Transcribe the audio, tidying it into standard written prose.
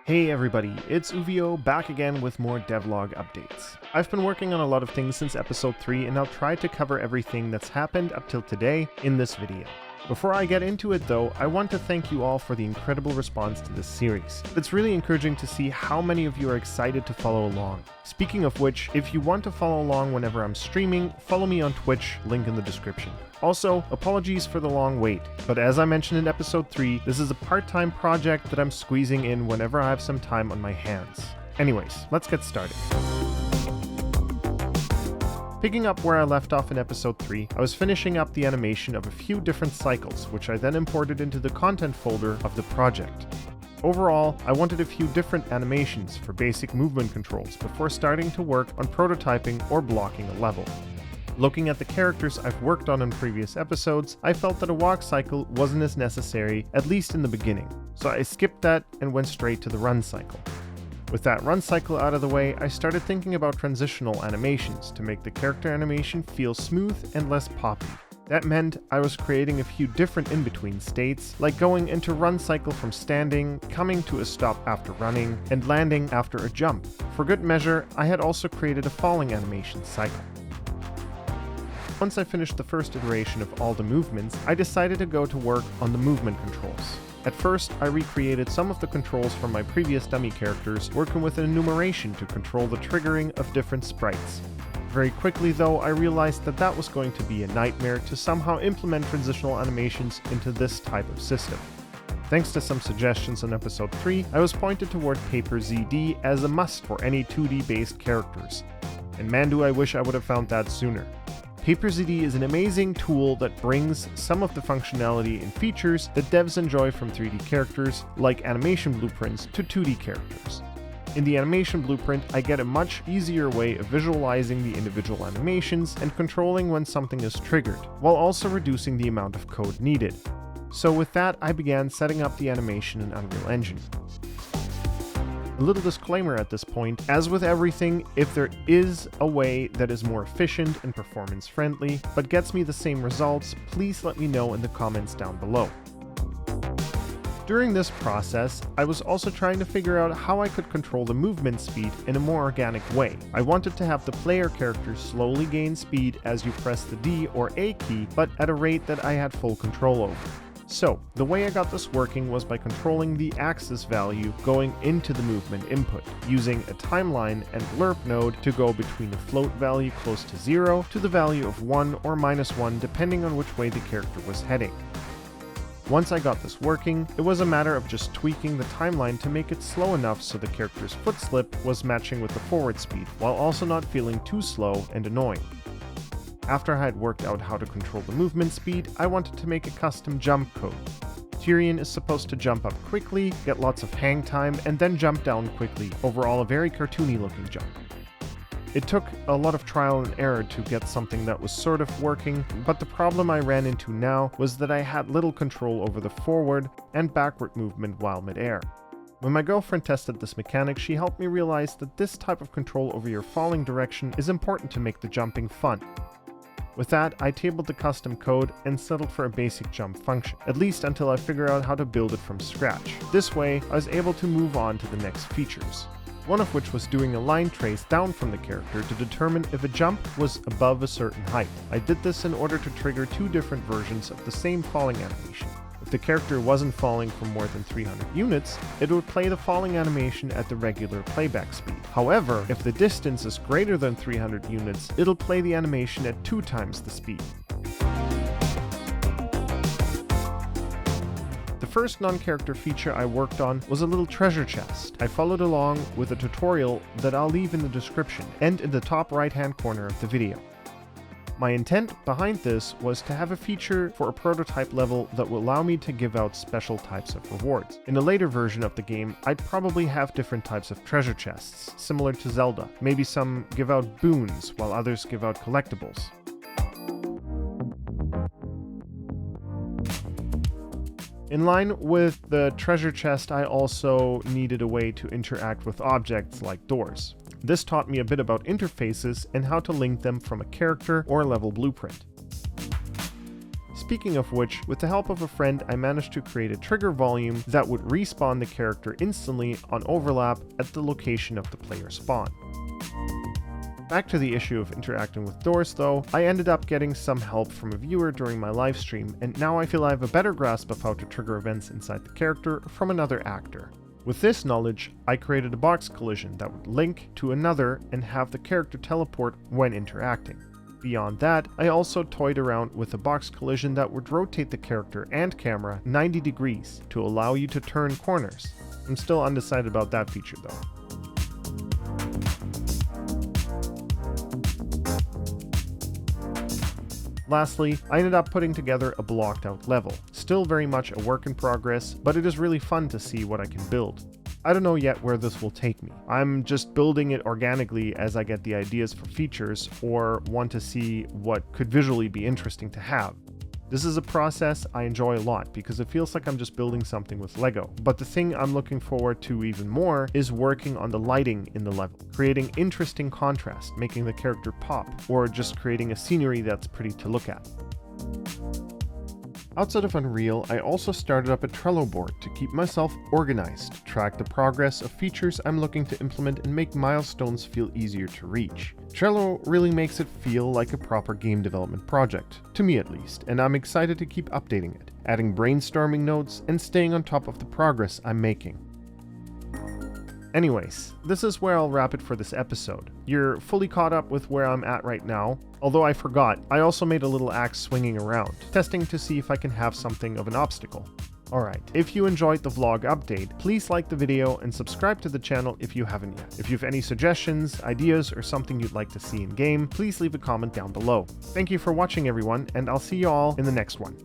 Hey everybody, it's Uvio back again with more devlog updates. I've been working on a lot of things since episode 3 and I'll try to cover everything that's happened up till today in this video. Before I get into it though, I want to thank you all for the incredible response to this series. It's really encouraging to see how many of you are excited to follow along. Speaking of which, if you want to follow along whenever I'm streaming, follow me on Twitch, link in the description. Also, apologies for the long wait, but as I mentioned in episode 3, this is a part-time project that I'm squeezing in whenever I have some time on my hands. Anyways, let's get started. Picking up where I left off in episode 3, I was finishing up the animation of a few different cycles, which I then imported into the content folder of the project. Overall, I wanted a few different animations for basic movement controls before starting to work on prototyping or blocking a level. Looking at the characters I've worked on in previous episodes, I felt that a walk cycle wasn't as necessary, at least in the beginning, so I skipped that and went straight to the run cycle. With that run cycle out of the way, I started thinking about transitional animations to make the character animation feel smooth and less poppy. That meant I was creating a few different in-between states, like going into run cycle from standing, coming to a stop after running, and landing after a jump. For good measure, I had also created a falling animation cycle. Once I finished the first iteration of all the movements, I decided to go to work on the movement controls. At first, I recreated some of the controls from my previous dummy characters, working with an enumeration to control the triggering of different sprites. Very quickly though, I realized that that was going to be a nightmare to somehow implement transitional animations into this type of system. Thanks to some suggestions in episode 3, I was pointed toward Paper ZD as a must for any 2D based characters. And man do I wish I would have found that sooner. PaperZD is an amazing tool that brings some of the functionality and features that devs enjoy from 3D characters, like animation blueprints, to 2D characters. In the animation blueprint, I get a much easier way of visualizing the individual animations and controlling when something is triggered, while also reducing the amount of code needed. So with that, I began setting up the animation in Unreal Engine. A little disclaimer at this point, as with everything, if there is a way that is more efficient and performance friendly, but gets me the same results, please let me know in the comments down below. During this process, I was also trying to figure out how I could control the movement speed in a more organic way. I wanted to have the player characters slowly gain speed as you press the D or A key, but at a rate that I had full control over. So, the way I got this working was by controlling the axis value going into the movement input, using a timeline and blurb node to go between a float value close to 0 to the value of 1 or -1 depending on which way the character was heading. Once I got this working, it was a matter of just tweaking the timeline to make it slow enough so the character's foot slip was matching with the forward speed, while also not feeling too slow and annoying. After I had worked out how to control the movement speed, I wanted to make a custom jump code. Tyrion is supposed to jump up quickly, get lots of hang time, and then jump down quickly, overall a very cartoony looking jump. It took a lot of trial and error to get something that was sort of working, but the problem I ran into now was that I had little control over the forward and backward movement while mid-air. When my girlfriend tested this mechanic, she helped me realize that this type of control over your falling direction is important to make the jumping fun. With that, I tabled the custom code and settled for a basic jump function, at least until I figure out how to build it from scratch. This way, I was able to move on to the next features. One of which was doing a line trace down from the character to determine if a jump was above a certain height. I did this in order to trigger two different versions of the same falling animation. If the character wasn't falling for more than 300 units, it would play the falling animation at the regular playback speed. However, if the distance is greater than 300 units, it'll play the animation at 2 times the speed. The first non-character feature I worked on was a little treasure chest. I followed along with a tutorial that I'll leave in the description and in the top right-hand corner of the video. My intent behind this was to have a feature for a prototype level that will allow me to give out special types of rewards. In a later version of the game, I'd probably have different types of treasure chests, similar to Zelda. Maybe some give out boons, while others give out collectibles. In line with the treasure chest, I also needed a way to interact with objects like doors. This taught me a bit about interfaces and how to link them from a character or level blueprint. Speaking of which, with the help of a friend, I managed to create a trigger volume that would respawn the character instantly on overlap at the location of the player spawn. Back to the issue of interacting with doors though, I ended up getting some help from a viewer during my live stream, and now I feel I have a better grasp of how to trigger events inside the character from another actor. With this knowledge, I created a box collision that would link to another and have the character teleport when interacting. Beyond that, I also toyed around with a box collision that would rotate the character and camera 90 degrees to allow you to turn corners. I'm still undecided about that feature though. Lastly, I ended up putting together a blocked out level. Still very much a work in progress, but it is really fun to see what I can build. I don't know yet where this will take me. I'm just building it organically as I get the ideas for features or want to see what could visually be interesting to have. This is a process I enjoy a lot because it feels like I'm just building something with Lego. But the thing I'm looking forward to even more is working on the lighting in the level, creating interesting contrast, making the character pop, or just creating a scenery that's pretty to look at. Outside of Unreal, I also started up a Trello board to keep myself organized, track the progress of features I'm looking to implement, and make milestones feel easier to reach. Trello really makes it feel like a proper game development project, to me at least, and I'm excited to keep updating it, adding brainstorming notes, and staying on top of the progress I'm making. Anyways, this is where I'll wrap it for this episode. You're fully caught up with where I'm at right now. Although I forgot, I also made a little axe swinging around, testing to see if I can have something of an obstacle. Alright, if you enjoyed the vlog update, please like the video and subscribe to the channel if you haven't yet. If you have any suggestions, ideas, or something you'd like to see in game, please leave a comment down below. Thank you for watching everyone, and I'll see you all in the next one.